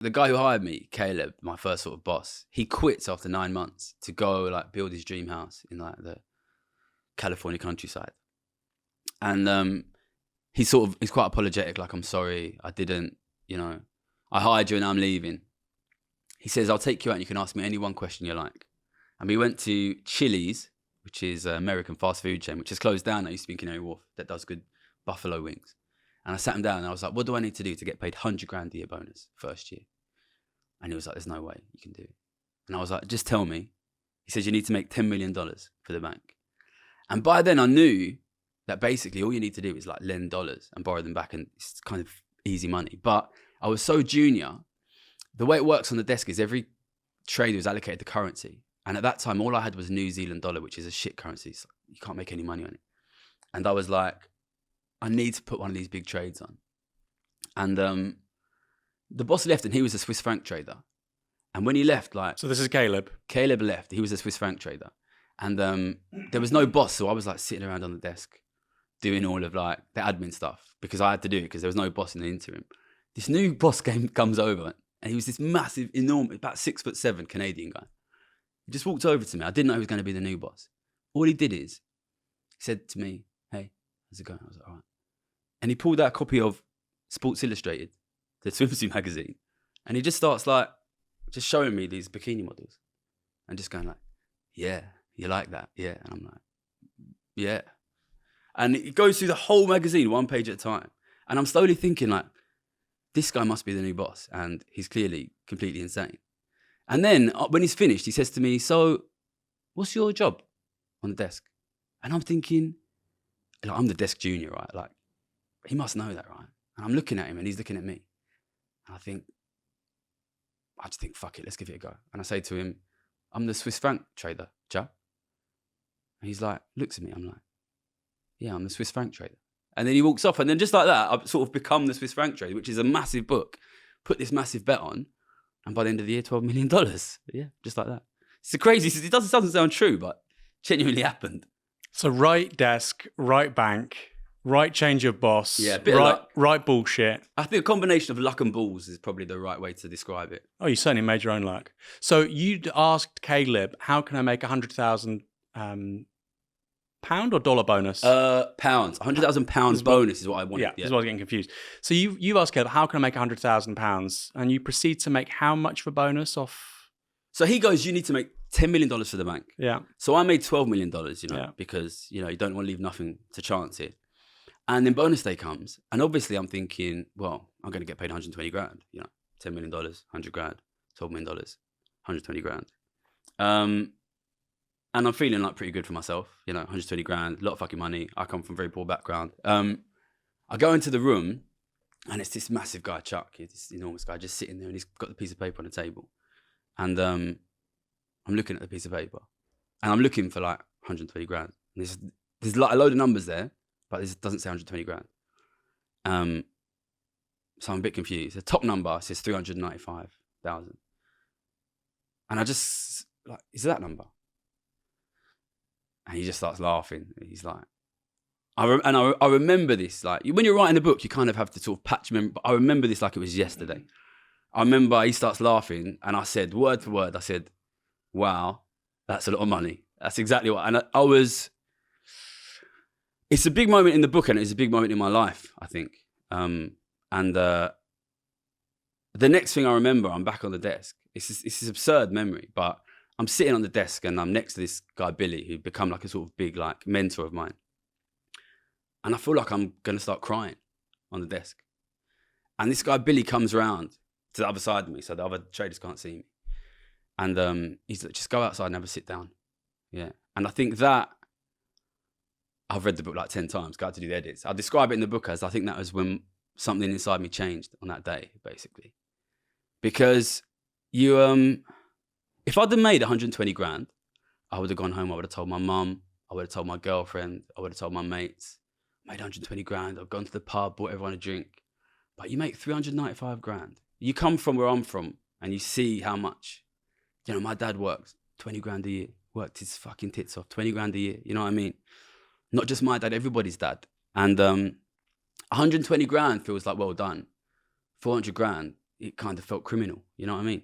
the guy who hired me, Caleb, my first sort of boss, he quits after 9 months to go like build his dream house in like the California countryside. And he's quite apologetic, like, I'm sorry, I didn't, I hired you and I'm leaving. He says, I'll take you out and you can ask me any one question you like. And we went to Chili's, which is an American fast food chain, which is closed down. I used to be in Canary Wharf, that does good buffalo wings. And I sat him down and I was like, what do I need to do to get paid 100 grand a year bonus first year? And he was like, there's no way you can do it. And I was like, just tell me. He says, you need to make $10 million for the bank. And by then I knew that basically all you need to do is like lend dollars and borrow them back, and it's kind of easy money. But I was so junior. The way it works on the desk is every trader is allocated the currency. And at that time, all I had was New Zealand dollar, which is a shit currency. So you can't make any money on it. And I was like, I need to put one of these big trades on. And the boss left and he was a Swiss franc trader. And when he left, like... So this is Caleb? Caleb left. He was a Swiss franc trader. And there was no boss. So I was like sitting around on the desk doing all of like the admin stuff because I had to do it because there was no boss in the interim. This new boss comes over and he was this massive, enormous, about 6'7" Canadian guy. He just walked over to me. I didn't know he was going to be the new boss. All he did is, he said to me, hey, how's it going? I was like, all right. And he pulled out a copy of Sports Illustrated, the swimsuit magazine. And he just starts like, just showing me these bikini models. And just going like, yeah, you like that? Yeah. And I'm like, yeah. And it goes through the whole magazine, one page at a time. And I'm slowly thinking like, this guy must be the new boss. And he's clearly completely insane. And then when he's finished, he says to me, so what's your job on the desk? And I'm thinking, like, I'm the desk junior, right? Like, he must know that, right? And I'm looking at him and he's looking at me. And I just think, fuck it, let's give it a go. And I say to him, I'm the Swiss franc trader, chap. And he's like, looks at me. I'm like, yeah, I'm the Swiss franc trader. And then he walks off. And then just like that, I've sort of become the Swiss franc trader, which is a massive book. Put this massive bet on. And by the end of the year, $12 million. Yeah, just like that. It's crazy. It doesn't sound true, but genuinely happened. So right desk, right bank, right change of boss, yeah, right bullshit. I think a combination of luck and balls is probably the right way to describe it. Oh, you certainly made your own luck. So you'd asked Caleb, how can I make 100,000 pound or dollar bonus? Pounds. 100,000 pounds bonus is what I wanted. Yeah, is what I was getting confused. So you've asked Caleb, how can I make 100,000 pounds? And you proceed to make how much of a bonus off? So he goes, you need to make $10 million for the bank. Yeah. So I made $12 million, because, you don't want to leave nothing to chance here. And then bonus day comes. And obviously I'm thinking, well, I'm going to get paid 120 grand, $10 million, 100 grand, $12 million, 120 grand. And I'm feeling like pretty good for myself, 120 grand, a lot of fucking money. I come from a very poor background. I go into the room and it's this massive guy, Chuck, this enormous guy just sitting there and he's got the piece of paper on the table. And I'm looking at the piece of paper and I'm looking for like 120 grand. And there's like a load of numbers there, but this doesn't say 120 grand. So I'm a bit confused. The top number says 395,000. And I just like, is that number? And he just starts laughing. He's like, I remember this, like, when you're writing a book, you kind of have to sort of patch memory, but I remember this like it was yesterday. I remember he starts laughing and I said, word for word, I said, wow, that's a lot of money. That's exactly what, and it's a big moment in the book and it's a big moment in my life, I think. The next thing I remember, I'm back on the desk. It's this absurd memory, but I'm sitting on the desk and I'm next to this guy, Billy, who'd become like a sort of big like mentor of mine. And I feel like I'm going to start crying on the desk. And this guy, Billy, comes around to the other side of me so the other traders can't see me. And he's like, just go outside and have a sit down. Yeah. And I think that, I've read the book like 10 times, got to do the edits. I describe it in the book as, I think that was when something inside me changed on that day, basically. Because if I'd have made 120 grand, I would have gone home, I would have told my mum, I would have told my girlfriend, I would have told my mates, I made 120 grand, I've gone to the pub, bought everyone a drink. But you make 395 grand. You come from where I'm from and you see how much, my dad works 20 grand a year, worked his fucking tits off, 20 grand a year, you know what I mean? Not just my dad, everybody's dad. And 120 grand feels like well done. 400 grand it kind of felt criminal. You know what I mean?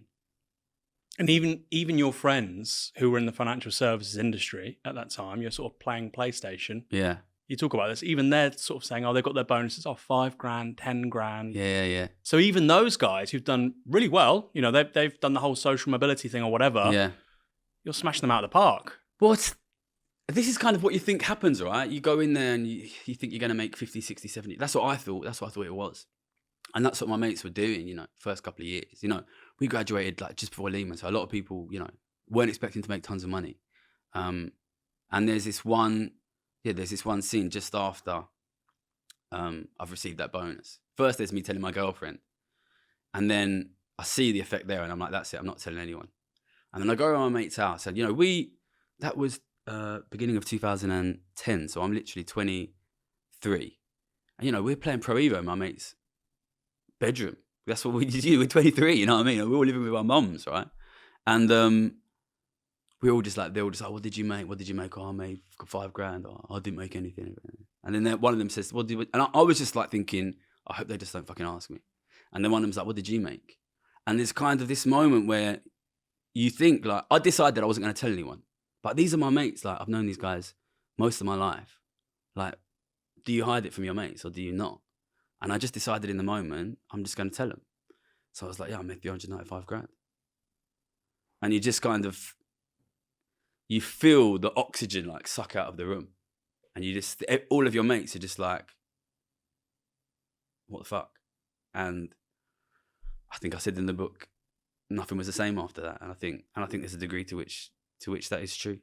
And even your friends who were in the financial services industry at that time, you're sort of playing PlayStation. Yeah. You talk about this, even they're sort of saying, oh, they've got their bonuses, 5 grand, 10 grand. Yeah. So even those guys who've done really well, you know, they've done the whole social mobility thing or whatever. Yeah. You're smashing them out of the park. This is kind of what you think happens, right? You go in there and you think you're going to make 50, 60, 70. That's what I thought. That's what I thought it was. And that's what my mates were doing, you know, first couple of years. You know, we graduated like just before Lehman. So a lot of people, you know, weren't expecting to make tons of money. And there's this one scene just after I've received that bonus. First, there's me telling my girlfriend. And then I see the effect there and I'm like, that's it. I'm not telling anyone. And then I go to my mate's house and, you know, that was beginning of 2010. So I'm literally 23. And, you know, we're playing Pro Evo in my mate's bedroom. That's what we do. We're 23, you know what I mean? We're all living with our mums, right? And we're all just like, they're all just like, what did you make? What did you make? Oh, I made 5 grand. Oh, I didn't make anything. And then one of them says, what did you... And I was just like thinking, I hope they just don't fucking ask me. And then one of them's like, what did you make? And there's kind of this moment where you think like, I decided I wasn't going to tell anyone. But these are my mates. Like, I've known these guys most of my life. Like, do you hide it from your mates or do you not? And I just decided in the moment, I'm just going to tell them. So I was like, yeah, I made 395 grand. And you just kind of, you feel the oxygen like suck out of the room. And you just, all of your mates are just like, what the fuck? And I think I said in the book, nothing was the same after that. And I think there's a degree to which that is true.